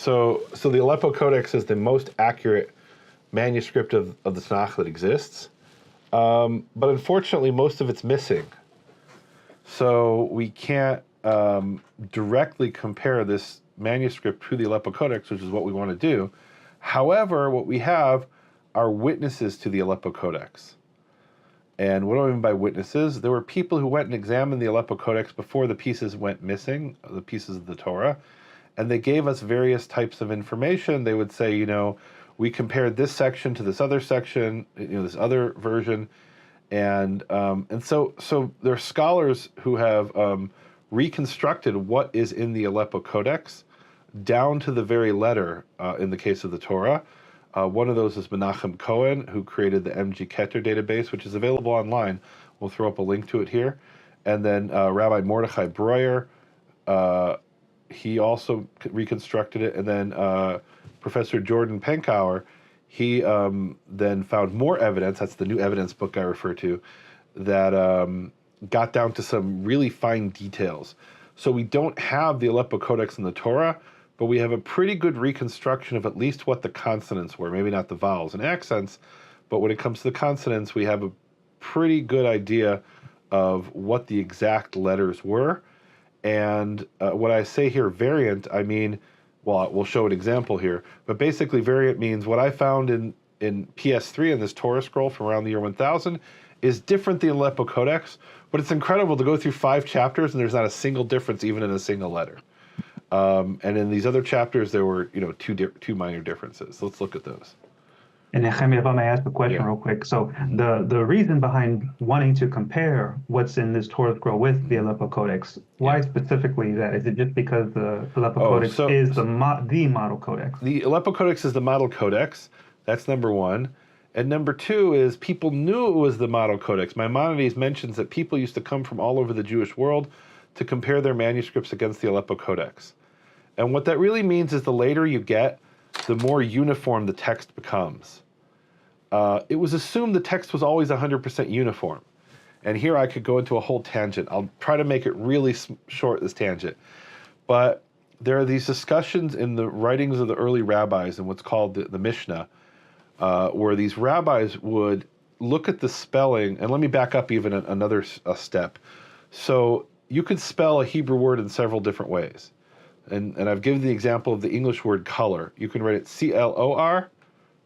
So the Aleppo Codex is the most accurate manuscript of the Tanakh that exists, but unfortunately most of it's missing. So we can't directly compare this manuscript to the Aleppo Codex, which is what we want to do. However, what we have are witnesses to the Aleppo Codex. And what do I mean by witnesses? There were people who went and examined the Aleppo Codex before the pieces went missing, the pieces of the Torah, and they gave us various types of information. They would say, we compared this section to this other section, this other version, and so there are scholars who have reconstructed what is in the Aleppo Codex down to the very letter in the case of the Torah. One of those is Menachem Cohen, who created the MG Keter database, which is available online. We'll throw up a link to it here. And then Rabbi Mordechai Breuer, he also reconstructed it. And then Professor Jordan Penkauer, he then found more evidence, that's the new evidence book I refer to, that got down to some really fine details. So we don't have the Aleppo Codex in the Torah, but we have a pretty good reconstruction of at least what the consonants were, maybe not the vowels and accents, but when it comes to the consonants, we have a pretty good idea of what the exact letters were. And when I say here variant, I mean, well, we'll show an example here, but basically variant means what I found in PS3 in this Torah scroll from around the year 1000 is different than the Aleppo Codex, but it's incredible to go through 5 chapters and there's not a single difference even in a single letter. And in these other chapters, there were, two minor differences. Let's look at those. And Nehemia, if I may ask a question real quick. So the reason behind wanting to compare what's in this Torah scroll with the Aleppo Codex, why specifically that? Is it just because the Aleppo Codex is the model codex? The Aleppo Codex is the model codex. That's number one. And number two is people knew it was the model codex. Maimonides mentions that people used to come from all over the Jewish world to compare their manuscripts against the Aleppo Codex. And what that really means is the later you get, the more uniform the text becomes. It was assumed the text was always 100% uniform. And here I could go into a whole tangent. I'll try to make it really short, this tangent. But there are these discussions in the writings of the early rabbis in what's called the Mishnah, where these rabbis would look at the spelling, and let me back up even another step. So you could spell a Hebrew word in several different ways. And I've given the example of the English word color. You can write it C-L-O-R,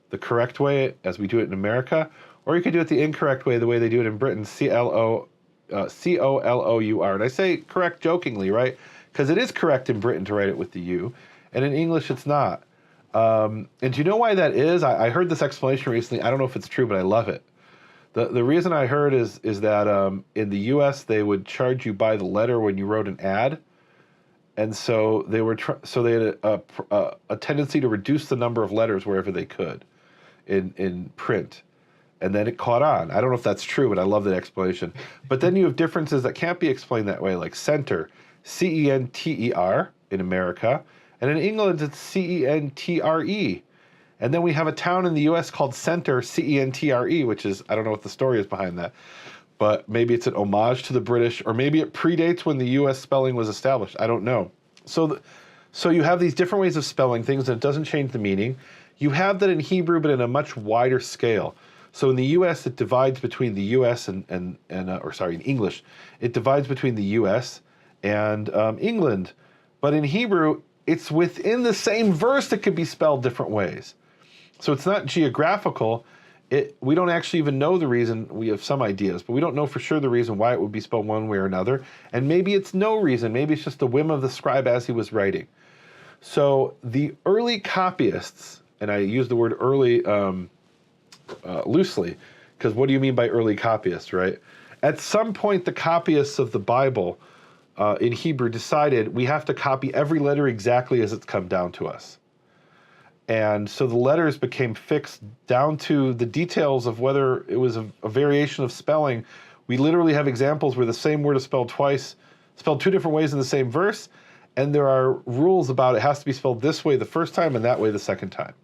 the correct way as we do it in America, or you could do it the incorrect way, the way they do it in Britain, C-O-L-O-U-R. And I say correct jokingly, right? Because it is correct in Britain to write it with the U, and in English it's not. And do you know why that is? I heard this explanation recently. I don't know if it's true, but I love it. The reason I heard is that in the U.S. they would charge you by the letter when you wrote an ad. And so they had a tendency to reduce the number of letters wherever they could in print. And then it caught on. I don't know if that's true, but I love that explanation. But then you have differences that can't be explained that way, like center, C-E-N-T-E-R in America. And in England, it's C-E-N-T-R-E. And then we have a town in the U.S. called Center, C-E-N-T-R-E, which is, I don't know what the story is behind that. But maybe it's an homage to the British, or maybe it predates when the U.S. spelling was established. I don't know. So you have these different ways of spelling things, and it doesn't change the meaning. You have that in Hebrew, but in a much wider scale. So in the U.S., it divides between the U.S. in English, it divides between the U.S. and England. But in Hebrew, it's within the same verse that could be spelled different ways. So it's not geographical. We don't actually even know the reason. We have some ideas, but we don't know for sure the reason why it would be spelled one way or another. And maybe it's no reason. Maybe it's just the whim of the scribe as he was writing. So the early copyists, and I use the word early loosely, because what do you mean by early copyists, right? At some point, the copyists of the Bible in Hebrew decided we have to copy every letter exactly as it's come down to us. And so the letters became fixed down to the details of whether it was a variation of spelling. We literally have examples where the same word is spelled twice, spelled 2 different ways in the same verse, and there are rules about it has to be spelled this way the first time and that way the second time.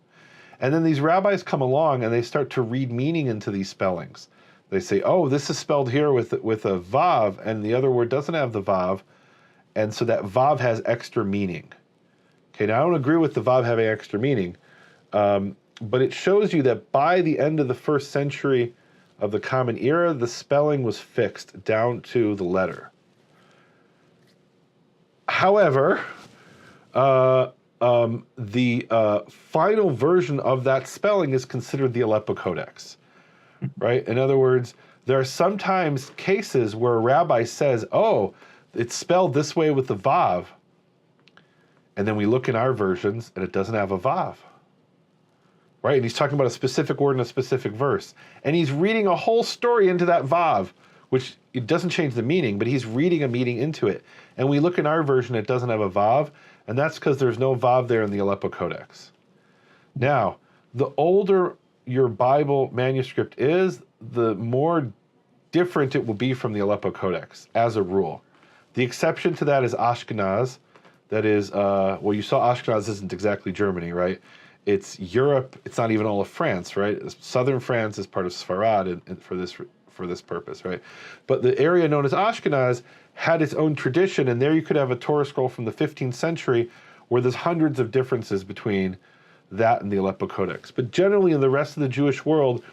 And then these rabbis come along and they start to read meaning into these spellings. They say, oh, this is spelled here with a vav, and the other word doesn't have the vav, and so that vav has extra meaning. Okay, now I don't agree with the Vav having extra meaning, but it shows you that by the end of the 1st century of the Common Era, the spelling was fixed down to the letter. However, the final version of that spelling is considered the Aleppo Codex, right? In other words, there are sometimes cases where a rabbi says, oh, it's spelled this way with the Vav, and then we look in our versions and it doesn't have a Vav, right? And he's talking about a specific word in a specific verse. And he's reading a whole story into that Vav, which it doesn't change the meaning, but he's reading a meaning into it. And we look in our version, it doesn't have a Vav, and that's because there's no Vav there in the Aleppo Codex. Now, the older your Bible manuscript is, the more different it will be from the Aleppo Codex, as a rule. The exception to that is Ashkenaz. That is, well, you saw Ashkenaz isn't exactly Germany, right? It's Europe. It's not even all of France, right? Southern France is part of Sfarad for this purpose, right? But the area known as Ashkenaz had its own tradition, and there you could have a Torah scroll from the 15th century where there's hundreds of differences between that and the Aleppo Codex. But generally in the rest of the Jewish world,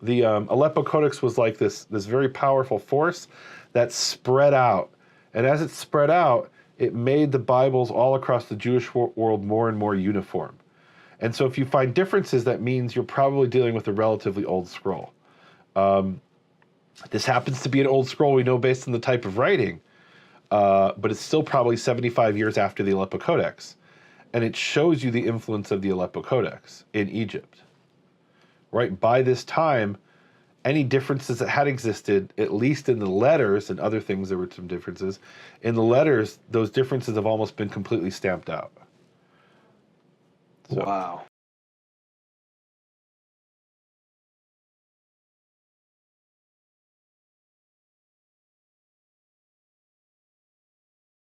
the Aleppo Codex was like this very powerful force that spread out. And as it spread out, it made the Bibles all across the Jewish world more and more uniform. And so if you find differences, that means you're probably dealing with a relatively old scroll. This happens to be an old scroll we know based on the type of writing, but it's still probably 75 years after the Aleppo Codex. And it shows you the influence of the Aleppo Codex in Egypt. Right? By this time, any differences that had existed, at least in the letters and other things, there were some differences. In the letters, those differences have almost been completely stamped out. So. Wow.